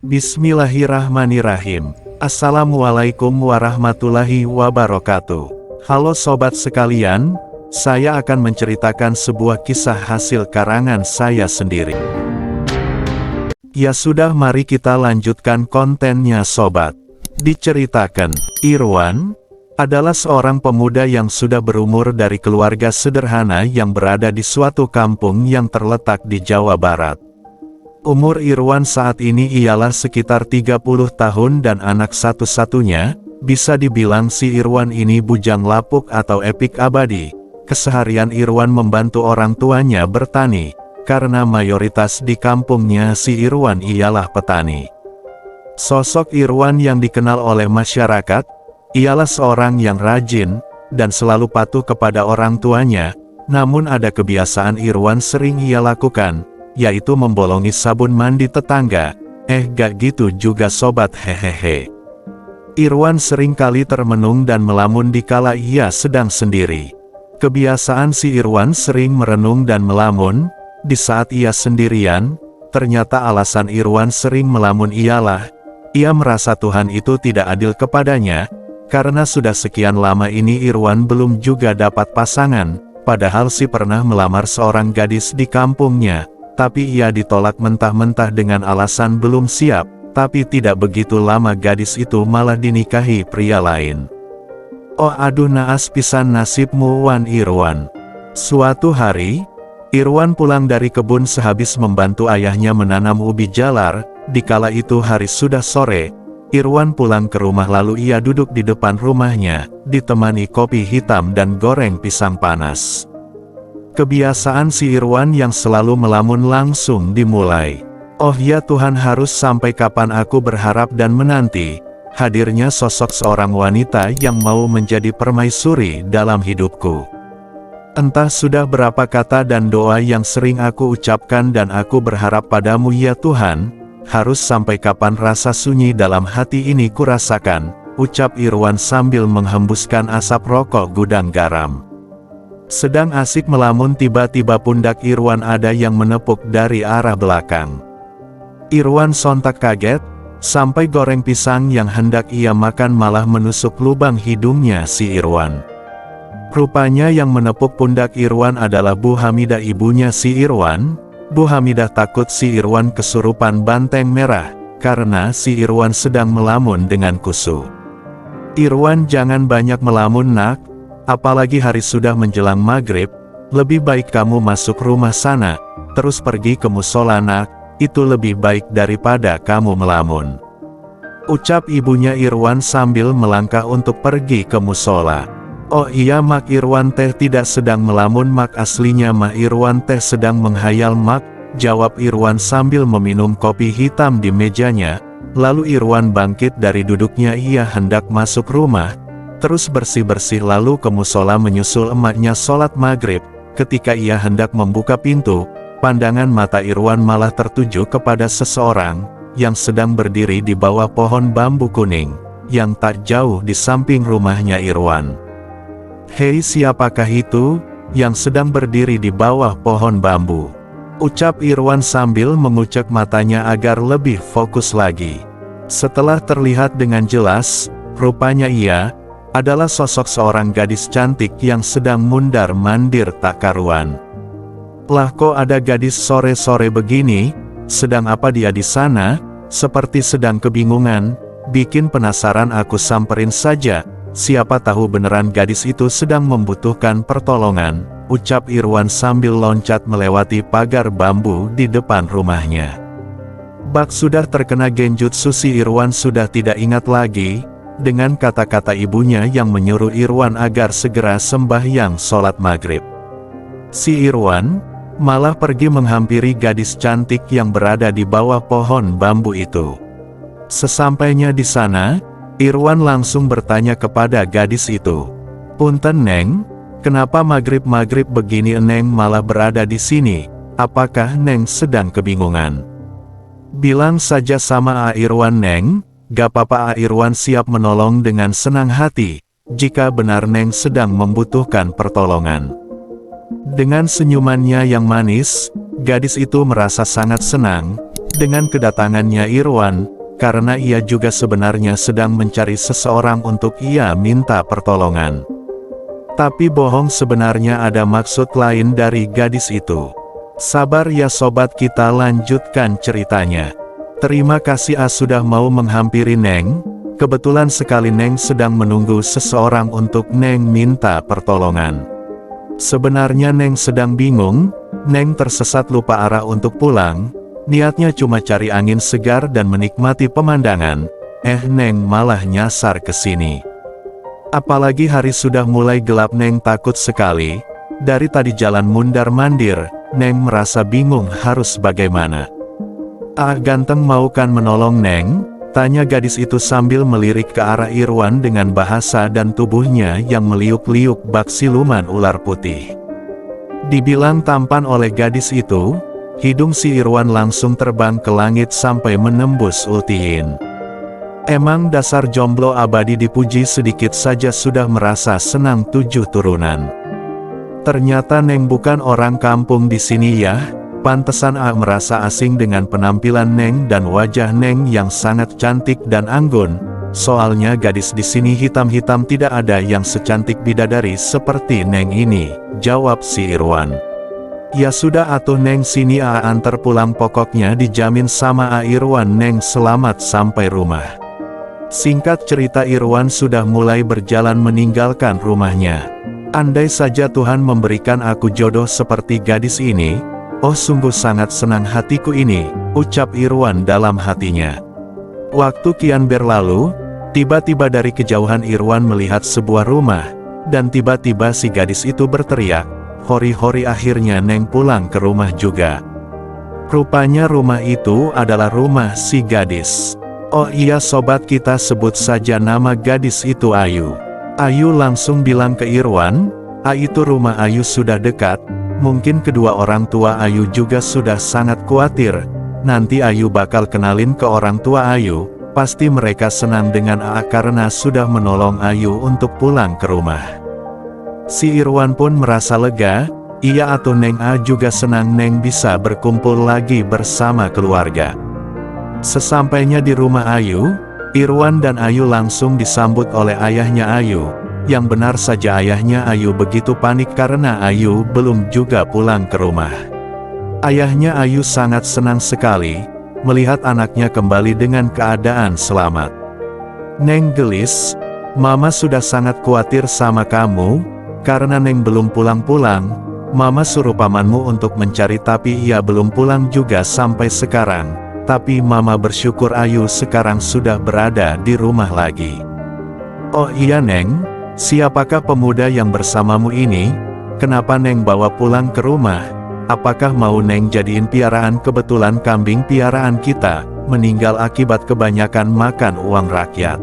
Bismillahirrahmanirrahim. Assalamualaikum warahmatullahi wabarakatuh. Halo sobat sekalian, saya akan menceritakan sebuah kisah hasil karangan saya sendiri. Ya sudah, mari kita lanjutkan kontennya sobat. Diceritakan, Irwan adalah seorang pemuda yang sudah berumur dari keluarga sederhana yang berada di suatu kampung yang terletak di Jawa Barat. Umur Irwan saat ini ialah sekitar 30 tahun dan anak satu-satunya. Bisa dibilang si Irwan ini bujang lapuk atau epik abadi. Keseharian Irwan membantu orang tuanya bertani, karena mayoritas di kampungnya si Irwan ialah petani. Sosok Irwan yang dikenal oleh masyarakat, ialah seorang yang rajin, dan selalu patuh kepada orang tuanya. Namun ada kebiasaan Irwan sering ia lakukan, yaitu membolongi sabun mandi tetangga. Gak gitu juga sobat, hehehe. Irwan sering kali termenung dan melamun dikala ia sedang sendiri. Kebiasaan si Irwan sering merenung dan melamun, di saat ia sendirian. Ternyata alasan Irwan sering melamun ialah, ia merasa Tuhan itu tidak adil kepadanya, karena sudah sekian lama ini Irwan belum juga dapat pasangan, padahal si pernah melamar seorang gadis di kampungnya. Tapi ia ditolak mentah-mentah dengan alasan belum siap. Tapi tidak begitu lama gadis itu malah dinikahi pria lain. Oh aduh, naas pisan nasibmu Wan Irwan. Suatu hari, Irwan pulang dari kebun sehabis membantu ayahnya menanam ubi jalar. Dikala itu hari sudah sore, Irwan pulang ke rumah lalu ia duduk di depan rumahnya, ditemani kopi hitam dan goreng pisang panas. Kebiasaan si Irwan yang selalu melamun langsung dimulai. Oh ya Tuhan, harus sampai kapan aku berharap dan menanti hadirnya sosok seorang wanita yang mau menjadi permaisuri dalam hidupku. Entah sudah berapa kata dan doa yang sering aku ucapkan dan aku berharap padamu ya Tuhan, harus sampai kapan rasa sunyi dalam hati ini kurasakan, ucap Irwan sambil menghembuskan asap rokok gudang garam. Sedang asik melamun, tiba-tiba pundak Irwan ada yang menepuk dari arah belakang. Irwan sontak kaget, sampai goreng pisang yang hendak ia makan malah menusuk lubang hidungnya si Irwan. Rupanya yang menepuk pundak Irwan adalah Bu Hamidah, ibunya si Irwan. Bu Hamidah takut si Irwan kesurupan banteng merah, karena si Irwan sedang melamun dengan kusu. Irwan, jangan banyak melamun nak, apalagi hari sudah menjelang maghrib, lebih baik kamu masuk rumah sana, terus pergi ke musola nak, itu lebih baik daripada kamu melamun. Ucap ibunya Irwan sambil melangkah untuk pergi ke musola. Oh iya mak, Irwan teh tidak sedang melamun mak, aslinya mah Irwan teh sedang menghayal mak, jawab Irwan sambil meminum kopi hitam di mejanya. Lalu Irwan bangkit dari duduknya, ia hendak masuk rumah, terus bersih-bersih lalu ke musola menyusul emaknya sholat maghrib. Ketika ia hendak membuka pintu, pandangan mata Irwan malah tertuju kepada seseorang, yang sedang berdiri di bawah pohon bambu kuning, yang tak jauh di samping rumahnya Irwan. Hei, siapakah itu, yang sedang berdiri di bawah pohon bambu? Ucap Irwan sambil mengucek matanya agar lebih fokus lagi. Setelah terlihat dengan jelas, rupanya ia adalah sosok seorang gadis cantik yang sedang mundar-mandir tak karuan. Lah kok ada gadis sore-sore begini, sedang apa dia di sana? Seperti sedang kebingungan, bikin penasaran aku samperin saja, siapa tahu beneran gadis itu sedang membutuhkan pertolongan, ucap Irwan sambil loncat melewati pagar bambu di depan rumahnya. Bak sudah terkena genjutsu si Irwan sudah tidak ingat lagi, dengan kata-kata ibunya yang menyuruh Irwan agar segera sembahyang sholat maghrib. Si Irwan malah pergi menghampiri gadis cantik yang berada di bawah pohon bambu itu. Sesampainya di sana, Irwan langsung bertanya kepada gadis itu. Punten Neng, kenapa maghrib-maghrib begini Neng malah berada di sini? Apakah Neng sedang kebingungan? Bilang saja sama Irwan Neng. Gak apa-apa, Irwan siap menolong dengan senang hati, jika benar Neng sedang membutuhkan pertolongan. Dengan senyumannya yang manis, gadis itu merasa sangat senang, Dengan kedatangannya Irwan, karena ia juga sebenarnya sedang mencari seseorang untuk ia minta pertolongan. Tapi bohong, sebenarnya ada maksud lain dari gadis itu. Sabar ya sobat, kita lanjutkan ceritanya. Terima kasih sudah mau menghampiri Neng. Kebetulan sekali Neng sedang menunggu seseorang untuk Neng minta pertolongan. Sebenarnya Neng sedang bingung, Neng tersesat lupa arah untuk pulang. Niatnya cuma cari angin segar dan menikmati pemandangan. Neng malah nyasar ke sini. Apalagi hari sudah mulai gelap, Neng takut sekali. Dari tadi jalan mundar-mandir, Neng merasa bingung harus bagaimana. Ganteng, mau kan menolong Neng? Tanya gadis itu sambil melirik ke arah Irwan dengan bahasa dan tubuhnya yang meliuk-liuk bak siluman ular putih. Dibilang tampan oleh gadis itu, hidung si Irwan langsung terbang ke langit sampai menembus ultiin. Emang dasar jomblo abadi, dipuji sedikit saja sudah merasa senang 7 turunan. Ternyata Neng bukan orang kampung di sini ya. Pantesan merasa asing dengan penampilan Neng dan wajah Neng yang sangat cantik dan anggun. Soalnya gadis di sini hitam-hitam, tidak ada yang secantik bidadari seperti Neng ini, jawab si Irwan. Ya sudah atuh Neng, sini antar pulang, pokoknya dijamin sama Irwan Neng selamat sampai rumah. Singkat cerita, Irwan sudah mulai berjalan meninggalkan rumahnya. Andai saja Tuhan memberikan aku jodoh seperti gadis ini, oh sungguh sangat senang hatiku ini, ucap Irwan dalam hatinya. Waktu kian berlalu, tiba-tiba dari kejauhan Irwan melihat sebuah rumah, dan tiba-tiba si gadis itu berteriak, "Hori-hori, akhirnya Neng pulang ke rumah juga." Rupanya rumah itu adalah rumah si gadis. Oh iya sobat, kita sebut saja nama gadis itu Ayu. Ayu langsung bilang ke Irwan, itu rumah Ayu sudah dekat. Mungkin kedua orang tua Ayu juga sudah sangat khawatir. Nanti Ayu bakal kenalin ke orang tua Ayu. Pasti mereka senang dengan karena sudah menolong Ayu untuk pulang ke rumah. Si Irwan pun merasa lega. Iya atau Neng juga senang Neng bisa berkumpul lagi bersama keluarga. Sesampainya di rumah Ayu, Irwan dan Ayu langsung disambut oleh ayahnya Ayu. Yang benar saja ayahnya Ayu begitu panik karena Ayu belum juga pulang ke rumah. Ayahnya Ayu sangat senang sekali melihat anaknya kembali dengan keadaan selamat. Neng gelis, Mama sudah sangat khawatir sama kamu, karena Neng belum pulang-pulang. Mama suruh pamanmu untuk mencari tapi ia belum pulang juga sampai sekarang. Tapi Mama bersyukur Ayu sekarang sudah berada di rumah lagi. Oh iya Neng, siapakah pemuda yang bersamamu ini? Kenapa Neng bawa pulang ke rumah? Apakah mau Neng jadiin piaraan? Kebetulan kambing piaraan kita meninggal akibat kebanyakan makan uang rakyat,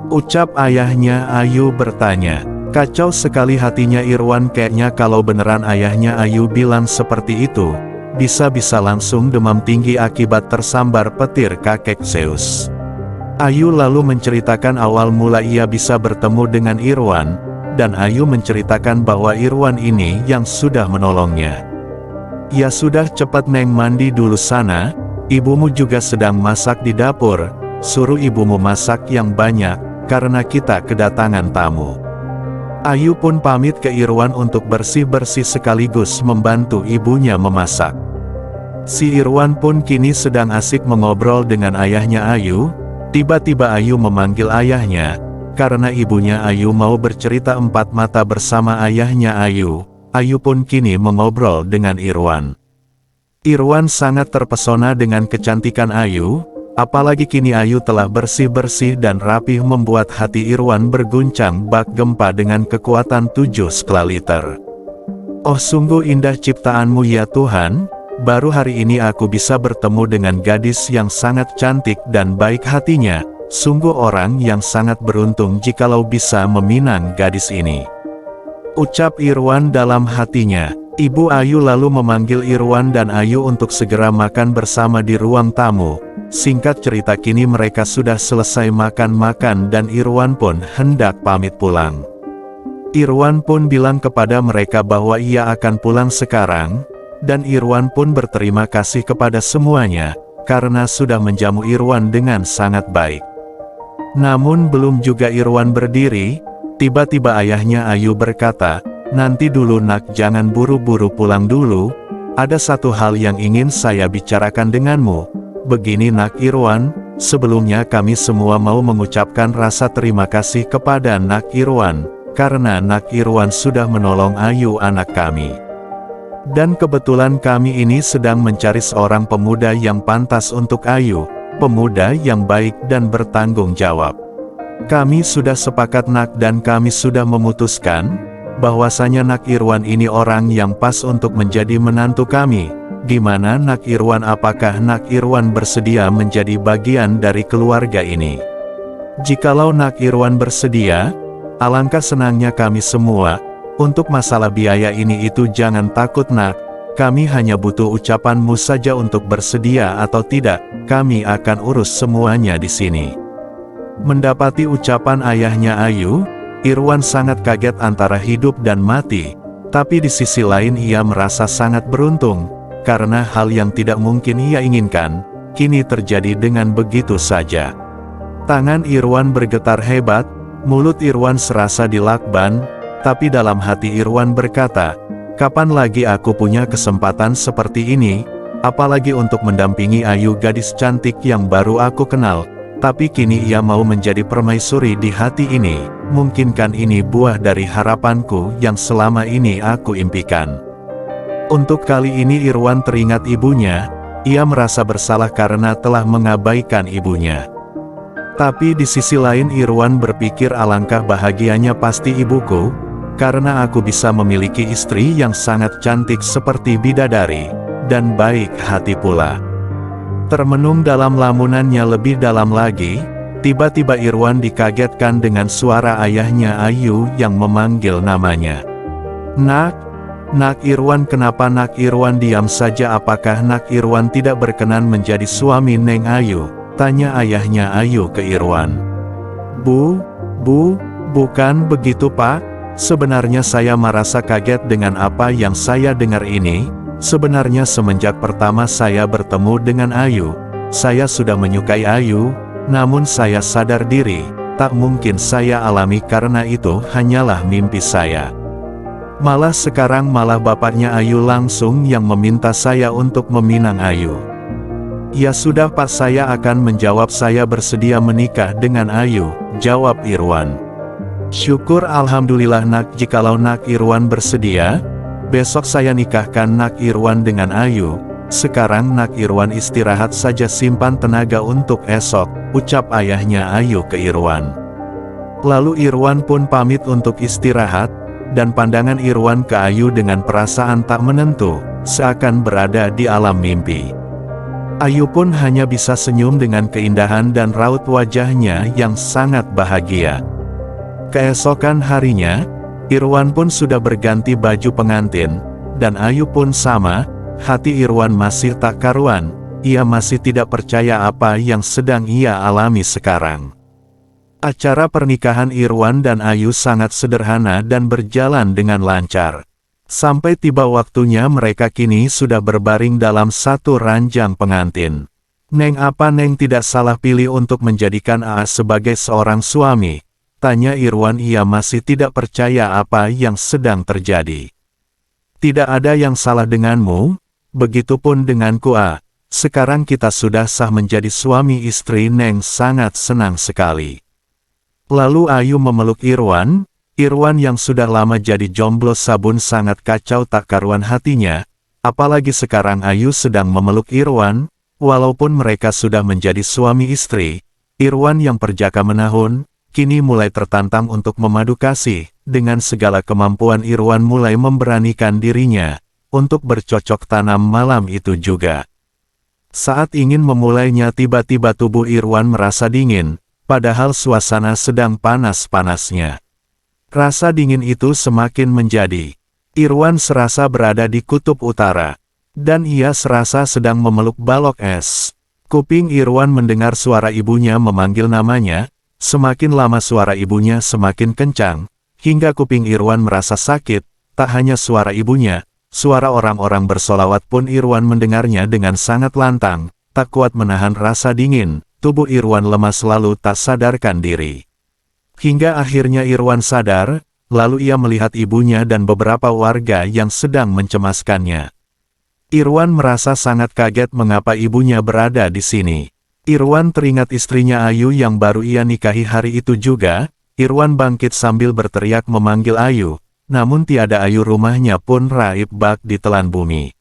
ucap ayahnya Ayu bertanya. Kacau sekali hatinya Irwan, kayaknya kalau beneran ayahnya Ayu bilang seperti itu, bisa-bisa langsung demam tinggi akibat tersambar petir kakek Zeus. Ayu lalu menceritakan awal mula ia bisa bertemu dengan Irwan, dan Ayu menceritakan bahwa Irwan ini yang sudah menolongnya. Ya sudah, cepat Neng mandi dulu sana, ibumu juga sedang masak di dapur, suruh ibumu masak yang banyak, karena kita kedatangan tamu. Ayu pun pamit ke Irwan untuk bersih-bersih sekaligus membantu ibunya memasak. Si Irwan pun kini sedang asik mengobrol dengan ayahnya Ayu. Tiba-tiba Ayu memanggil ayahnya, karena ibunya Ayu mau bercerita empat mata bersama ayahnya Ayu. Ayu pun kini mengobrol dengan Irwan. Irwan sangat terpesona dengan kecantikan Ayu, apalagi kini Ayu telah bersih-bersih dan rapih membuat hati Irwan berguncang bak gempa dengan kekuatan 7 skala liter. Oh sungguh indah ciptaanmu ya Tuhan, baru hari ini aku bisa bertemu dengan gadis yang sangat cantik dan baik hatinya, sungguh orang yang sangat beruntung jikalau bisa meminang gadis ini, ucap Irwan dalam hatinya. Ibu Ayu lalu memanggil Irwan dan Ayu untuk segera makan bersama di ruang tamu. Singkat cerita kini mereka sudah selesai makan-makan dan Irwan pun hendak pamit pulang. Irwan pun bilang kepada mereka bahwa ia akan pulang sekarang, dan Irwan pun berterima kasih kepada semuanya. karena sudah menjamu Irwan dengan sangat baik. Namun belum juga Irwan berdiri, tiba-tiba ayahnya Ayu berkata, "Nanti dulu nak, jangan buru-buru pulang dulu, ada satu hal yang ingin saya bicarakan denganmu. Begini nak Irwan, sebelumnya kami semua mau mengucapkan rasa terima kasih kepada nak Irwan, karena nak Irwan sudah menolong Ayu anak kami. Dan kebetulan kami ini sedang mencari seorang pemuda yang pantas untuk Ayu, pemuda yang baik dan bertanggung jawab. Kami sudah sepakat nak, dan kami sudah memutuskan bahwasanya nak Irwan ini orang yang pas untuk menjadi menantu kami. Gimana nak Irwan, apakah nak Irwan bersedia menjadi bagian dari keluarga ini? Jikalau nak Irwan bersedia, alangkah senangnya kami semua. Untuk masalah biaya ini itu jangan takut nak, kami hanya butuh ucapanmu saja untuk bersedia atau tidak, kami akan urus semuanya di sini." Mendapati ucapan ayahnya Ayu, Irwan sangat kaget antara hidup dan mati, tapi di sisi lain ia merasa sangat beruntung, karena hal yang tidak mungkin ia inginkan, kini terjadi dengan begitu saja. Tangan Irwan bergetar hebat, mulut Irwan serasa dilakban, tapi dalam hati Irwan berkata, "Kapan lagi aku punya kesempatan seperti ini, apalagi untuk mendampingi Ayu, gadis cantik yang baru aku kenal, tapi kini ia mau menjadi permaisuri di hati ini, mungkinkan ini buah dari harapanku yang selama ini aku impikan." Untuk kali ini Irwan teringat ibunya, ia merasa bersalah karena telah mengabaikan ibunya. Tapi di sisi lain Irwan berpikir, alangkah bahagianya pasti ibuku, karena aku bisa memiliki istri yang sangat cantik seperti bidadari, dan baik hati pula. Termenung dalam lamunannya lebih dalam lagi, tiba-tiba Irwan dikagetkan dengan suara ayahnya Ayu yang memanggil namanya. "Nak, nak Irwan." "Kenapa nak Irwan diam saja? Apakah nak Irwan tidak berkenan menjadi suami Neng Ayu?" tanya ayahnya Ayu ke Irwan. Bu, bukan begitu Pak. Sebenarnya saya merasa kaget dengan apa yang saya dengar ini. Sebenarnya semenjak pertama saya bertemu dengan Ayu, saya sudah menyukai Ayu, namun saya sadar diri, tak mungkin saya alami karena itu hanyalah mimpi saya. Malah sekarang bapaknya Ayu langsung yang meminta saya untuk meminang Ayu. "Ya sudah Pak, saya akan menjawab, saya bersedia menikah dengan Ayu," jawab Irwan. "Syukur alhamdulillah nak, jikalau nak Irwan bersedia, besok saya nikahkan nak Irwan dengan Ayu. Sekarang nak Irwan istirahat saja, simpan tenaga untuk esok," ucap ayahnya Ayu ke Irwan. Lalu Irwan pun pamit untuk istirahat, dan pandangan Irwan ke Ayu dengan perasaan tak menentu, seakan berada di alam mimpi. Ayu pun hanya bisa senyum dengan keindahan dan raut wajahnya yang sangat bahagia. Keesokan harinya, Irwan pun sudah berganti baju pengantin, dan Ayu pun sama. Hati Irwan masih tak karuan, ia masih tidak percaya apa yang sedang ia alami sekarang. Acara pernikahan Irwan dan Ayu sangat sederhana dan berjalan dengan lancar. Sampai tiba waktunya mereka kini sudah berbaring dalam satu ranjang pengantin. "Neng, apa Neng tidak salah pilih untuk menjadikan Aa sebagai seorang suami?" tanya Irwan. Ia masih tidak percaya apa yang sedang terjadi. "Tidak ada yang salah denganmu, begitupun denganku A. Sekarang kita sudah sah menjadi suami istri. Neng sangat senang sekali." Lalu Ayu memeluk Irwan. Irwan yang sudah lama jadi jomblo sabun sangat kacau tak karuan hatinya, apalagi sekarang Ayu sedang memeluk Irwan. Walaupun mereka sudah menjadi suami istri, Irwan yang perjaka menahun, kini mulai tertantang untuk memadu kasih. Dengan segala kemampuan Irwan mulai memberanikan dirinya untuk bercocok tanam malam itu juga. Saat ingin memulainya, tiba-tiba tubuh Irwan merasa dingin, padahal suasana sedang panas-panasnya. Rasa dingin itu semakin menjadi. Irwan serasa berada di kutub utara, dan ia serasa sedang memeluk balok es. Kuping Irwan mendengar suara ibunya memanggil namanya. Semakin lama suara ibunya semakin kencang, hingga kuping Irwan merasa sakit. Tak hanya suara ibunya, suara orang-orang bersolawat pun Irwan mendengarnya dengan sangat lantang. tak kuat menahan rasa dingin, tubuh Irwan lemas lalu tak sadarkan diri. Hingga akhirnya Irwan sadar, lalu ia melihat ibunya dan beberapa warga yang sedang mencemaskannya. Irwan merasa sangat kaget mengapa ibunya berada di sini. Irwan teringat istrinya Ayu yang baru ia nikahi hari itu juga. Irwan bangkit sambil berteriak memanggil Ayu, namun tiada Ayu, rumahnya pun raib bak ditelan bumi.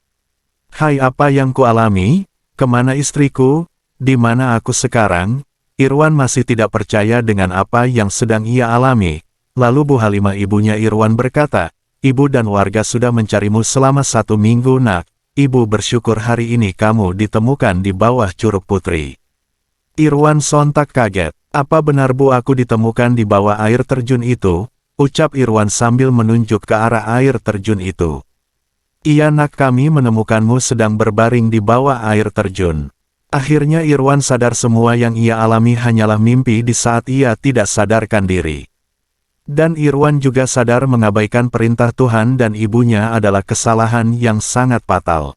Hai, apa yang kualami? Kemana istriku? Di mana aku sekarang? Irwan masih tidak percaya dengan apa yang sedang ia alami. Lalu Bu Halimah, ibunya Irwan, berkata, ibu dan warga sudah mencarimu selama 1 minggu nak. Ibu bersyukur hari ini kamu ditemukan di bawah Curug Putri. Irwan sontak kaget. Apa benar Bu aku ditemukan di bawah air terjun itu? Ucap Irwan sambil menunjuk ke arah air terjun itu. Iya nak, kami menemukanmu sedang berbaring di bawah air terjun. Akhirnya Irwan sadar semua yang ia alami hanyalah mimpi di saat ia tidak sadarkan diri. Dan Irwan juga sadar mengabaikan perintah Tuhan dan ibunya adalah kesalahan yang sangat fatal.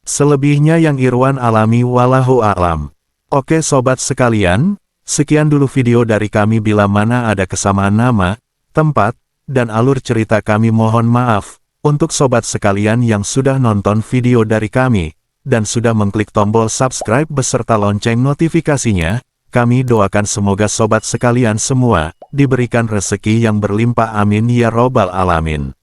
Selebihnya yang Irwan alami wallahu a'lam. Oke sobat sekalian, sekian dulu video dari kami. Bila mana ada kesamaan nama, tempat, dan alur cerita kami mohon maaf. Untuk sobat sekalian yang sudah nonton video dari kami, dan sudah mengklik tombol subscribe beserta lonceng notifikasinya, kami doakan semoga sobat sekalian semua diberikan rezeki yang berlimpah, amin ya robbal alamin.